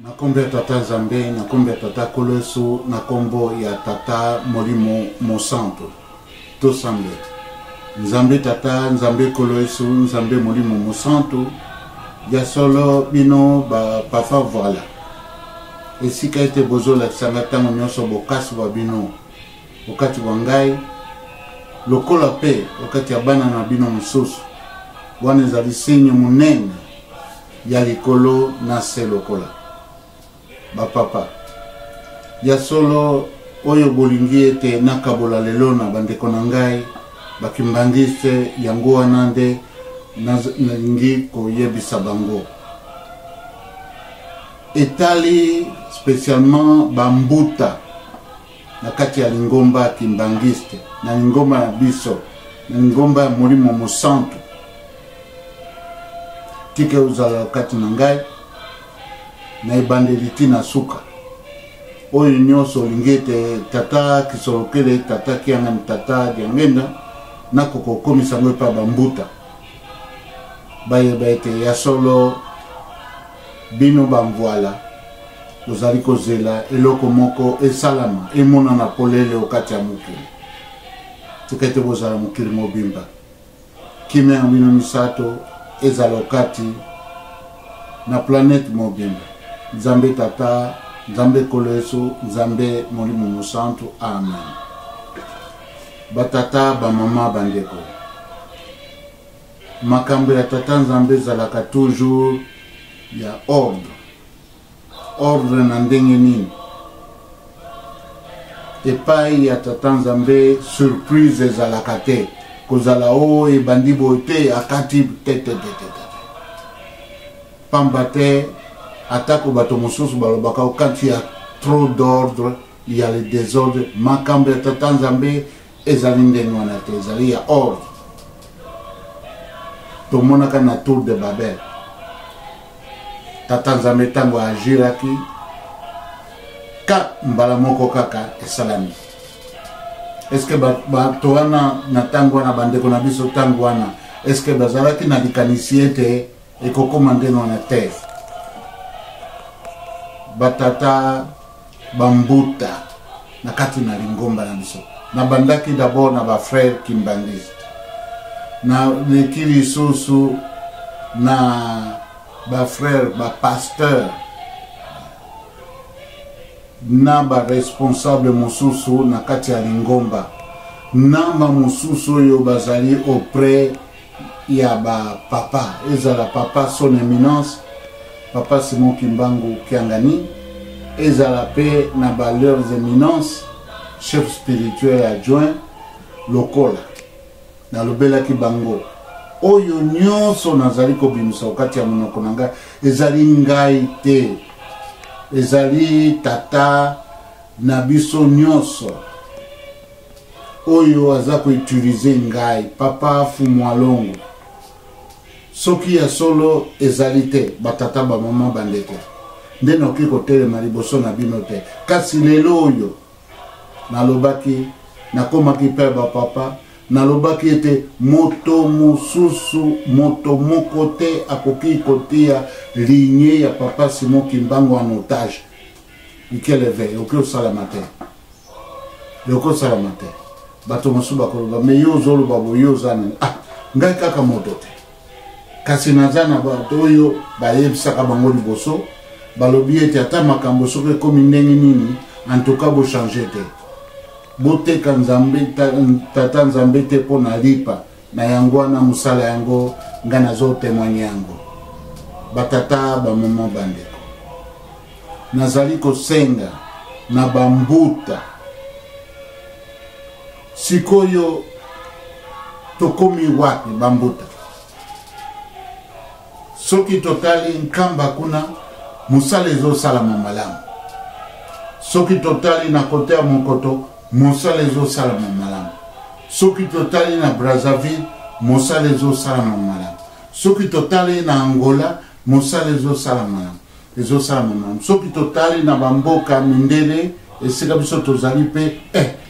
Nakombe tata Nzambe, nakombe tata Koloso, nakombo ya tata Molimo Mosanto. Tosambe. Nzambe tata, Nzambe Koloso, Nzambe Molimo Mosanto. Ya solo bino ba pafa voilà. Esika ete bozo la sangatango nyoso bokasi wa bino. Wakati wangai. Lokola pe, wakati abana na bino msusu. Wane zalisenyo munene. Ya likolo na se lokola. Bapapa ya solo oyo bolingi ete nakabola lelo na bandeko na ngai bakimbangiste yango wana nde nalingi koyebisa bango etali spécialement bambuta na kati ya lingomba kimbangiste na lingomba na biso na lingomba ya Molimo Mosanto tike uzala kati na ngai na ebandeliti na suka oyo nyonso lingete tata kisolokele tata kianga tata diangenda na kokomisa ngo pa bambuta bayebete ya solo bino bamvoila ozali kozela eloko moko esalama emona na polele okati ya mokili tikete bozala mokili mobimba kimia bino misato ezala okati na planète mobimba. Nzambe tata, Nzambe Koloso, Nzambe Molimo Mosanto, amen. Batata, bamama, bandeko. Makambo ya tata Nzambe zalaka toujours ya ordre. Ordre na ndenge nini. Epai ya tata Nzambe surprise zalaka te. Kozala o e bandibo te akati te. Pambate atako bato mosusu balobaka quand il y a trop d'ordre il y a le désordre makambe tata Nzambe ezali ndenge wana te ezali ya ordre tomonaka na tour de Babel tata Nzambe tango agiraki ka mbala moko kaka esalami est-ce que bato wana na tango wana bandeko na biso tango wana est-ce que bazalaki na likanisi ete ekokoma ndenge wana te batata bambuta na kati na lingomba na biso na bandaki d'abord na ba frère kimbangisi na lekili susu na ba frère ba pasteur na ba responsable mususu na kati ya lingomba na ba mususu yo bazali auprès ya ba papa ezala papa son éminence Papa Simon Kimbangu Kiangani, ezala pe na ba leurs éminences, chef spirituel adjoint, lokola, na lobela kibango. Oyo nyonso nazali kobimisa wakati ya monoko na ngai, ezali ngai te, ezali tata na biso nyonso. Oyo aza ko utiliser ngai, papa Fumwalongo. Soki ya solo ezalite batata ba mama bandeko ndeno kiko tele maliboso na bino te kasi lelo oyo nalobaki nakomaki pe ba papa nalobaki ete moto mususu moto moko te akoki kotia lignée ya papa Simon Kimbangu en otage ikeleve okyo salamate yoko salamate bato musuba ko me yo zolo babo yo zana ngai kaka moto te kasi nazana bato oyo bayebisaka bango liboso balobi ete ata makambo soki ekomi ndenge nini antuka bochange te boteka Nzambe tata Nzambe te mpo na lipa na yango wana mosala yango ngai nazotémoigne yango batata bamama bandeko nazali kosenga na bambuta sikoyo tokomi wapi bambuta soki totali nkamba kuna musala ezosalama malamu soki totali na kote ya mokoto musala ezosalama malamu soki totali na Brazzaville musala ezosalama malamu soki totali na Angola musala ezosalama malamu soki totali na bamboka mindele esika biso tozali pe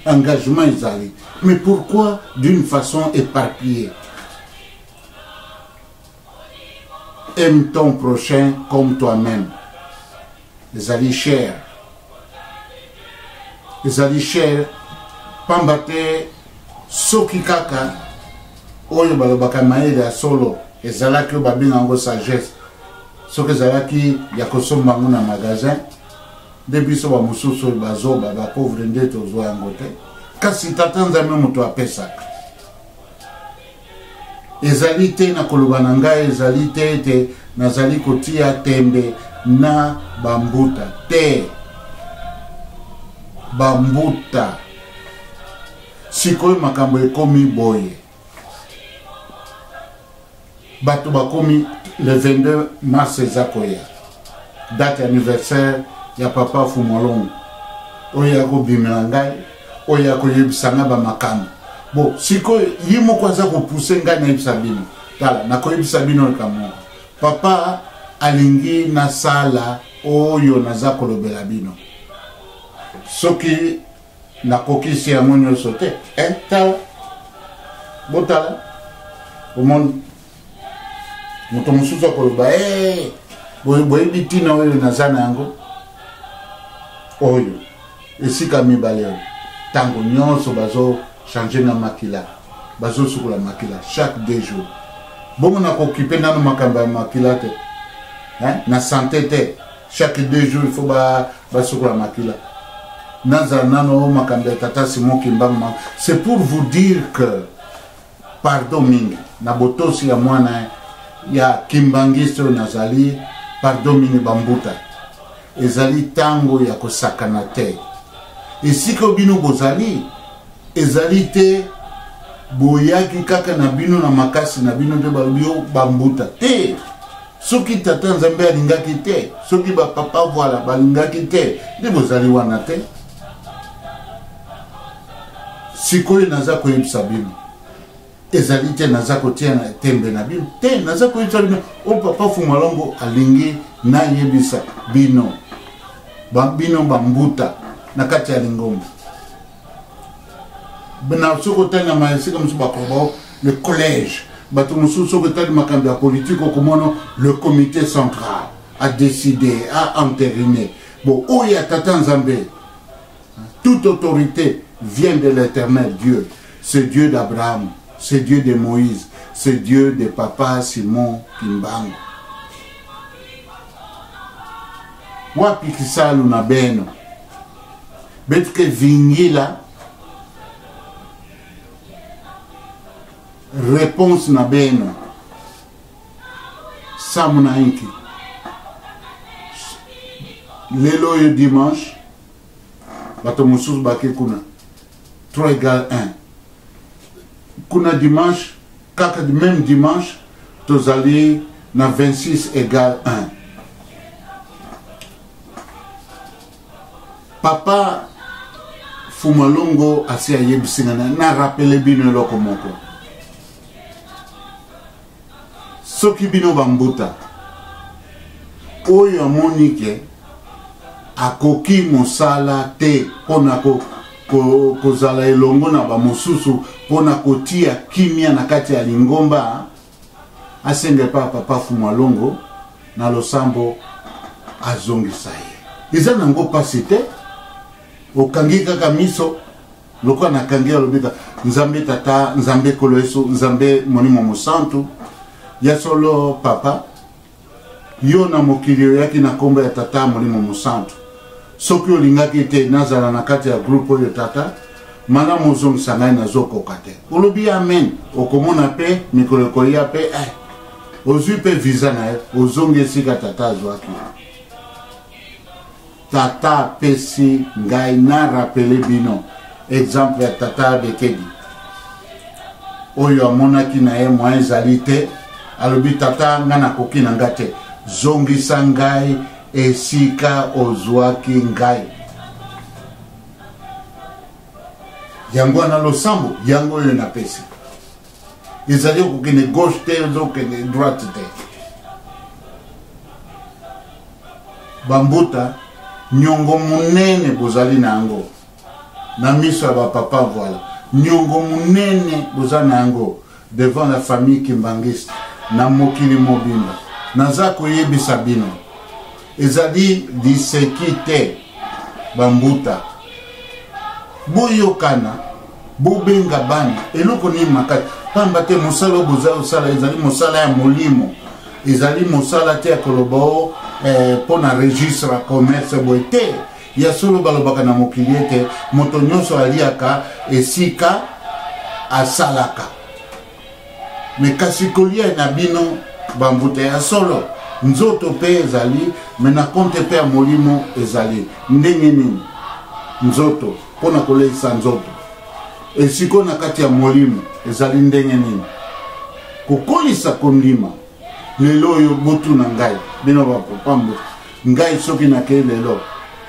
engagement ezali mais pourquoi d'une façon éparpillée? Aime ton prochain comme toi-même. ezali cher. Ezali cher pamba te soki kaka oyo balobaka mayele ya solo ezalaki oyo babenga yango sagesse soki ezalaki ya kosomba yango na magasin nde biso bamosusu oyo bazoba bapauvre nde tozwa yango te kasi tata nzambe moto apesaka ezali te na koloba na ngai ezali te ete nazali kotia tembe na bambuta te bambuta sikoyo makambo ekomi boye bato bakomi le 22 mars eza koya date anniversaire ya papa Fumwalongo oyo akobimela ngai oyo akoyebisanga bamakambo bo sikoyo ye moko aza kopuse ngai nayebisa bino tala nakoyebisa bino likamoko papa alingi nasala oyo naza kolobela bino soki nakokisi yango nyonso te tala botala omoni moto mosusu akoloba boyebi ntina oyo naza na yango oyo esika mibale oyo ntango nyonso bazochange na makila bazosukola makila chaque 2 jours bongo nakokipe nano makambo ya makila te na santé te chaque 2 jours il faut basukola makila nazala nano makambo ya tata Simon Kimbanga. C'est pour vous dire que pardon mingi na botosi ya mwana ya kimbangiste nazali pardon mingi bambuta ezali tango ya kosakana te esika bino bozali ezali te boyaki kaka na bino na makasi na bino te balobi bambuta te soki tata nzambe alingaki te soki bapapa voilà balingaki te nde bozali wana te sikoyo naza koyebisa bino ezali te naza kotia na tembe na bino te naza koyebisa bino o papa Fumwalongo alingi nayebisa bino bino bambuta na kati ya lingomba na soko tanga maesika musu bakobo le collège bato musu soko tali makambo ya politique okomono le comité central a décidé a entériné bon oya tata nzambe toute autorité vient de l'Éternel Dieu. C'est Dieu d'Abraham, c'est Dieu de Moïse, c'est Dieu de papa Simon Kimbanga. Wapi kisalu na beno betike vingila réponse na beno samuna inki lelo yo dimanche bato mususu bake kuna 3 égale 1 kuna dimanche kaka même dimanche tozali na 26 égale 1 papa Fumwalongo asi ayebisinga na rappele bino eloko moko soki bino bambuta oyo amoni ke akoki mosala te mpona kozala elongo na bamosusu mpona kotia kimia na kati ya lingomba asenge pa papa Fumwalongo na losambo azongisa ye eza nango pasi te okangi kaka miso lokola nakangi alobika nzambe tata nzambe koloeso nzambe monimo mosantu ya solo papa yo na mokili oyaki na kombo ya tata molimo mosantu soki olingaki te nazala na kati ya groupe oyo tata mana mozongisa ngai nazokoka te olobi amen okomona mpe mikolo ekolia mpe ozwi mpe visa na ye ozongi esika tata azwaki tata apesi ngai na rapele bino exemple ya tata Bekedi oyo amonaki na ye mwa ezali te alobi tata nga nakoki na nga te zongisa ngai esika ozwaki ngai yango na losambo yango oyo napesi ezali okokende gauche te ezokende droite te bambuta nyongo munene bozali na yango na miso ya bapapa voilà nyongo munene bozali na yango devant la famille kimbangiste na mokili mobimba naza koyebisa bino ezali liseki te bambuta boyokana bobenga bana eloko nini makasi pamba te mosala oyo boza osala ezali mosala ya molimo ezali mosala te ya koloba o mpo na registre ya commerce boye te ya solo balobaka na mokili ete moto nyonso aliaka esika asalaka me kasi kolia na bino bambuta ya solo nzoto pe ezali me na konte pe ya molimo ezali ndenge nini nzoto mpona koleisa nzoto esiko na kati ya molimo ezali ndenge nini kokolisa kondima lelo oyo botuna ngai bino bapapambo ngai soki nakei lelo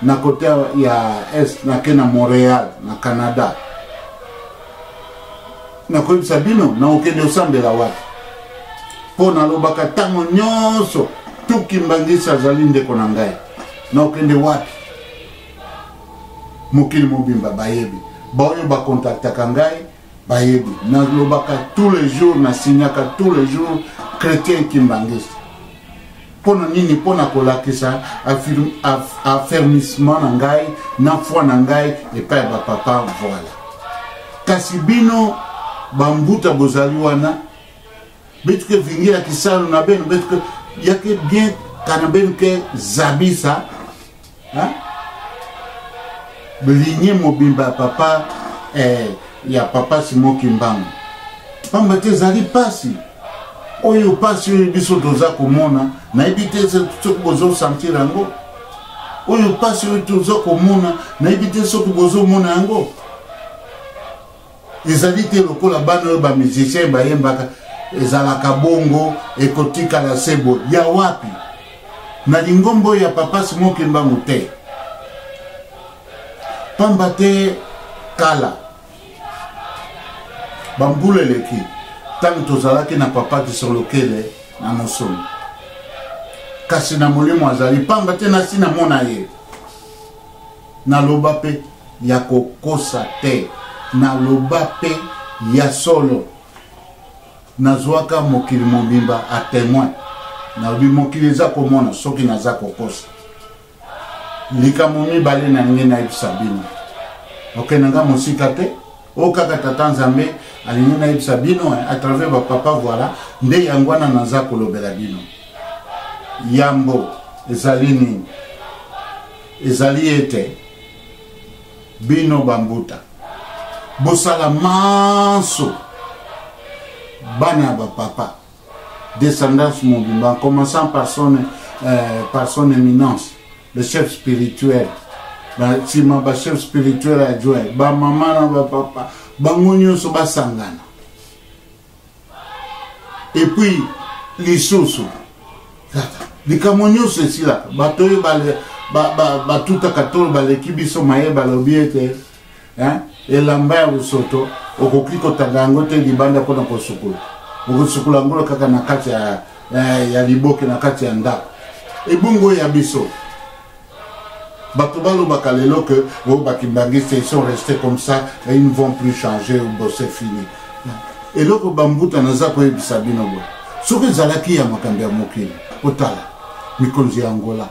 na kote ya est nake na Montréal na Canada nakoyebisa bino nakokende osambela wapi mpo nalobaka ntango nyonso tuki mbangisi azali ndeko na ngai nakokende wapi mokili mobimba bayebi baoyo bakontaktaka ngai bayebi nalobaka tous les jours nasignaka tous les jours chrétien kimbangisi mpona nini mpona kolakisa affermissement na ngai na foi na ngai epai ya bapapa voila kasi bino bambuta bozali wana betuke vingira kisalo na beno betuke yake bien kana beno ke zabisa lignée mobimba ya papa ya papa Simon Kimbangu pamba te ezali pasi oyo pasi oyo biso toza komona nayebi te soki bozosentir yango oyo pasi oyo toza komona nayebi te soki bozomona yango ezali te lokola bana oyo bamusicien bayembaka ezalaka bongo ekotikala sebo ya wapi na lingombo ya papa Simon Kimbangu te pamba te kala bambula eleki ntango tozalaki na papa kisolokele na mosolo kasi na molimo azali pamba te nasi namona ye naloba mpe ya kokosa te naloba mpe ya solo nazwaka mokili mobimba a témoin nalobi mokili eza komona soki naza kokosa likambo mibale na nge nayebisa bino okendanga mosika te o kaka tata nzambe alingi nayebisa bino a travers bapapa voilà nde yango wana naza kolobela bino yambo ezali nini ezali ete bino bambuta bosala manso bana ya bapapa descendance mobimba en commençant par son éminence le chef spirituel nsima bachef spirituel adjoint bamama na bapapa bango nyonso basangana epuis lisusu likambo nyonso esilaka bato oyo batutaka tolo baleki biso maye balobi ete elamba ya bosoto okoki kotanga yango te libanda mpona kosukula okosukula yango kaka na kati ya liboke na kati ya ndako ebongo ya biso bato balobaka lelo que bakimbangisi ils sont restés comme ça et ils ne vont plus changer ou c'est fini eloko bambuta naza koyebisa bino boye soki ezalaki ya makambo ya mokili otala mikonzi ya Angola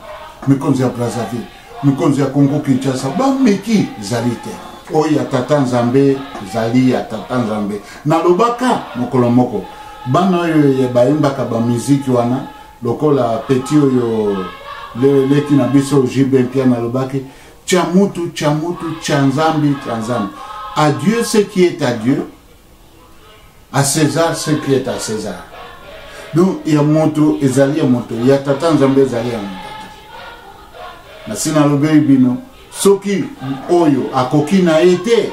mikonzi ya Brazzaville mikonzi ya Congo Kinshasa bameki ezali te oyo ya tata nzambe ezali ya tata nzambe nalobaka mokolo moko bana oyo bayembaka bamiziki wana lokola peti oyo leki na biso Gilbert Pierre nalobaki chamutu chanzambi à Dieu ce qui est à Dieu, à César ce qui est à César. Donc il y a moto ezali ya moto ya tata nzambe ezali ya moto na sina lobeli bino soki oyo akoki na ete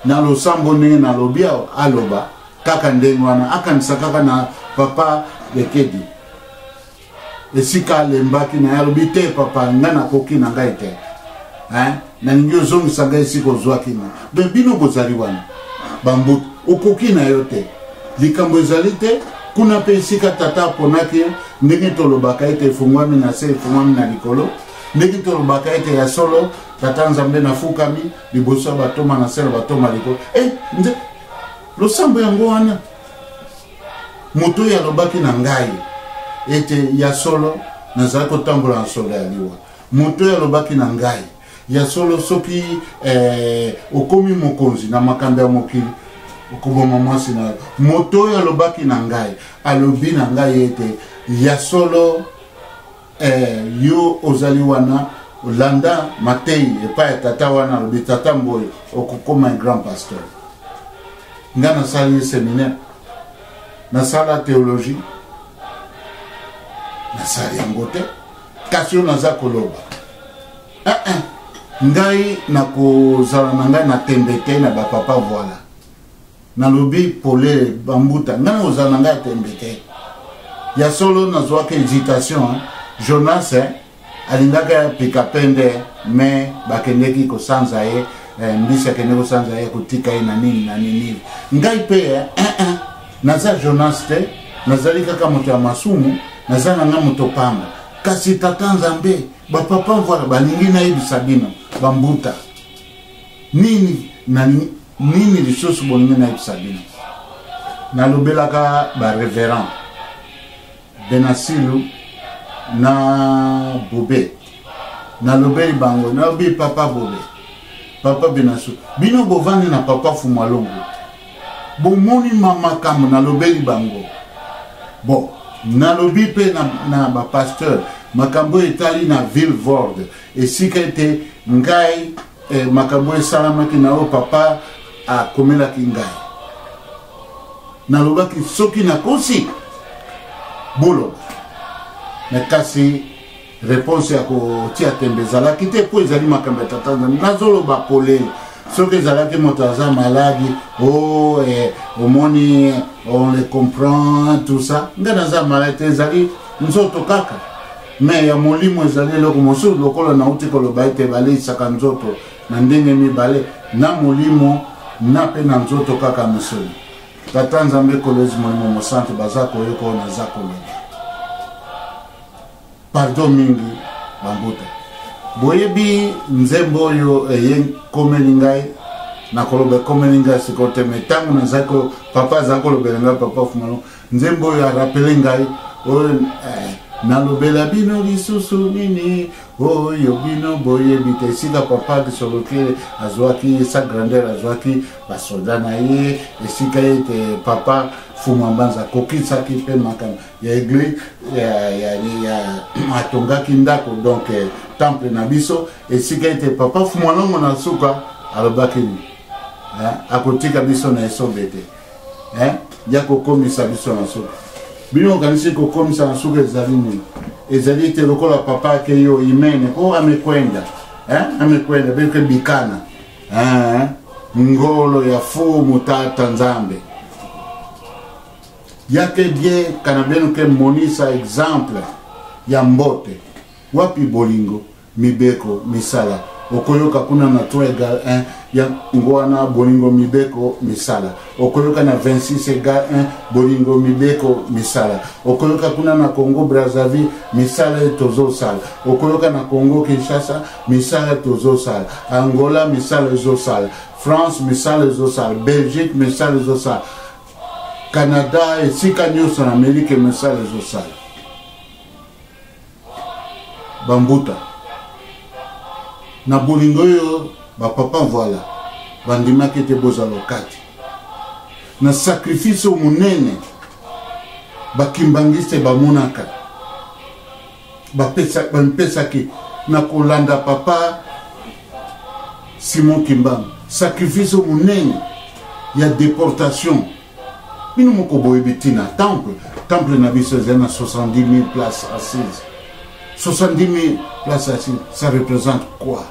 na losambo ndenge na lobia aloba kaka ndenge wana akanisa kaka na papa Lekedi esika alembaki na yalobi te papa nga nakoki na ngai te na ningi ozongisa ngai esika ozwaki na me bino bozali wana bambutu okoki na yo te likambo ezali te kuna mpe esika tata aponaki ndenge tolobaka ete efungwami na se efungwami na likolo ndenge tolobaka ete ya solo tata nzambe nafukami liboso ya batoma na se na batoma likolo nze losambo yango wana moto oyo alobaki na ngai ete ya solo nazali kotambola na solo ya liwa moto oyo alobaki na ngai ya solo soki okomi mokonzi na makambo ya mokili okoboma mwasi na moto oyo alobaki na ngai alobi na ngai ete ya solo yo ozali wana olanda matei epai ya tata wana alobi tata mboyo okokoma un grand pasteur nga nasali séminaire nasala théologie nasali yango te kasi oyo naza koloba ngai nakozala na ngai natembe te na bapapa voila nalobi pole bambuta ngai nakozala na ngai atembe te ya solo nazwaka hésitation Jonas alingaka pika pende me bakendeki kosanza ye mbisi akende kosanza ye kotika ye na nini ngai pe naza Jonas te nazali kaka moto ya masumu naza nanga moto pamba kasi tata nzambe bapapa voila balingi nayebisa bino bambuta nini lisusu bolingi nayebisa bino nalobelaka barévérend Benasilu na Bobe nalobeli bango nalobi papa Bobe papa Benasu bino bovandi na papa Fumwalongo bomoni makambo nalobeli bango bon nalobi pe na bapasteur makambo etali na ville vorde esika ete ngai makambo esalamaki na oyo papa akomelaki ngai nalobaki soki nakosi boloba mais kasi réponse ya kotia tembe ezalaki te po ezali makambo ya tata nazoloba polele soki ezalaki moto aza maladi omoni on le comprend tout ça ngai naza maladi te ezali nzoto kaka mais ya molimo ezali eloko mosusu lokola nauti koloba ete baleisaka nzoto na ndenge mibale na molimo na mpe na nzoto kaka misoni tata nzambe kolezi molimo mosantu baza koyoka oyo naza koloba pardon mingi bambuta boyebi nzembo oyo eye komeli ngai nakoloba ekomeli ngai sikoyo te me ntango nazali papa azali kolobela ngai papa Fumwalongo nzembo oyo arapele ngai oyo nalobela bino lisusu nini oyo bino boyebi te esika papa kisoloki azwaki sa grandeur azwaki basoda na ye esika ete papa Fumwambanza kokisaki mpe makambo ya église ya atongaki ndako donc temple na biso esika ete papa Fumwalongo na suka alobaki akotika biso na esobe te ya kokomisa biso na suka bino okanisi kokomisa na suka ezali nini ezali ete lokola papa ake yo imene amekwenda beke bikana ngolo ya fumu tata nzambe yake bien kana beno ke monisa exemple ya mbote wapi bolingo mibeko misala okoyoka kuna na 3 égale 1 ya ngwana bolingo mibeko misala okoyoka na 26 égale 1 bolingo mibeko misala okoyoka kuna na Congo Brazzaville misala tozo sala okoyoka na Congo Kinshasa misala tozo sala Angola misala zo sala France misala zo sala Belgique misala zo sala Canada esika nyonso na Amerika misala zo sala bambuta na bolingo yo bapapa voilà bandimaki te bozala lokati na sacrifice munene bakimbangiste bamonaka bapesaki na kolanda papa Simon Kimbangu sacrifice munene ya déportation bino moko boyebi tina temple na biso eza na 70 000 places assises 70 000 places assises ça représente quoi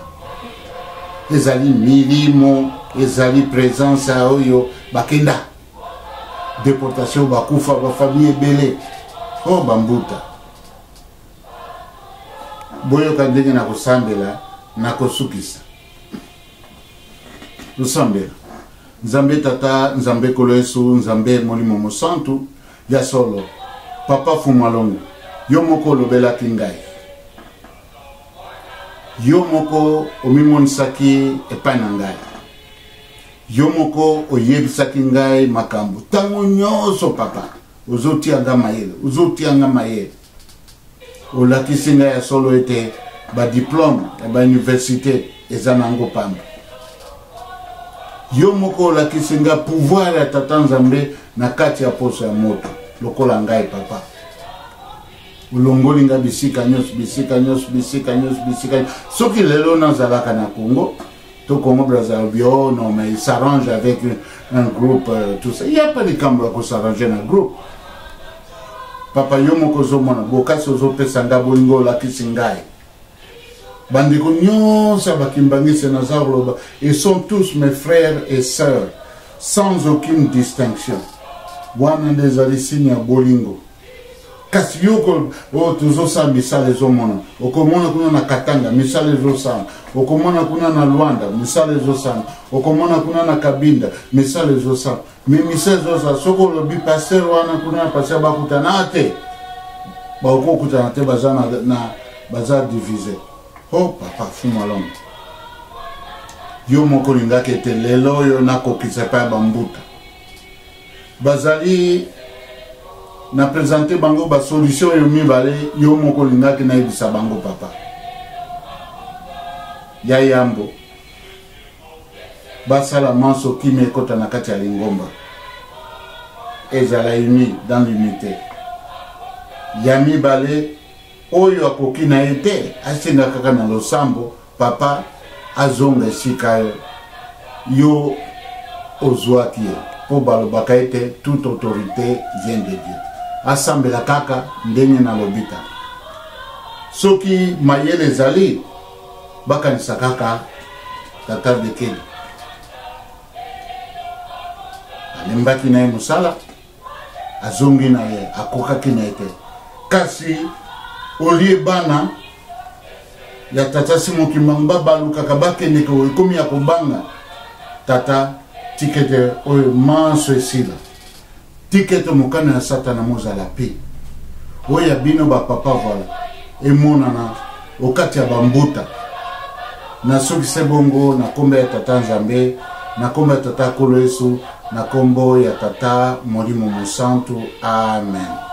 ezali milimo ezali présence oyo bakenda déportation bakufa bafamille ebele bambuta boyoka ndenge na kosambela na kosukisa lusambela nzambe tata nzambe kolo Yesu nzambe molimo mosantu ya solo papa Fumwalongo yo moko olobelaki ngai yo moko omimonisaki epai na ngai yo moko oyebisaki ngai makambo ntango nyonso papa ozotianga mayele olakisi ngai ya solo ete badiplome ya bauniversité eza nango pamba. Yo moko olakisi ngai pouvoir ya tata Nzambe na kati ya poso ya moto lokola ngai papa. Ulongoli nga bisika nyos, bisika nyos, bisika nyos, bisika nyos. Soki lelo nazalaka na Congo, to Congo Brazzaville, oh non, mais il s'arrange avec un groupe, tout ça. Il n'y a pas de cambre pour s'arranger dans un groupe. Papa yomo kozo mona, bokasi ozo pesa nga bolingo lakisi ngai. Bandeko nyonsa bakimbangisi na zarloba, ils sont tous mes frères et sœurs, sans aucune distinction. Wana ndezali sinya bolingo. Kasi yoko o tuzosa misale zo mona okomona kuna na Katanga misale zo sana okomona kuna na Luanda misale zo sana okomona kuna na Kabinda misale zo sana misale zo sana soko lobi passer wana kuna passer bakutana ate ba okokutana te bazana na bazar divisé. Oh papa fuma longo yo moko lingake te lelo yo nakokisa pa bambuta bazali na présenter bango ba solution yo mibale yo moko lingaki na ibisa bango papa ya yambo basala manso kime kota na kati ya Lingomba ezala uni dans l'unité ya mibale oyo akoki na ete asenga kaka na losambo papa azonga esika yo ozwaki po balobaka ete toute autorité vient de Dieu. Assemble la kaka ndenge na lobita soki mayele ezali bakanisa kaka tata Bekele alembaki na ye mosala azongi na ye akokaki na ye te kasi olie bana ya tata Simon Kimbangu balukaka bakendeka ekomi ya kobanga tata tikete oyo manso esila tikete mokano ya satana mozala pe oya bino ba papa voilà emonana okati ya bambuta na soki se bongo na kombo ya tata Nzambe na kombo ya tata Kolo Yesu na kombo ya tata Molimo Mosantu amen.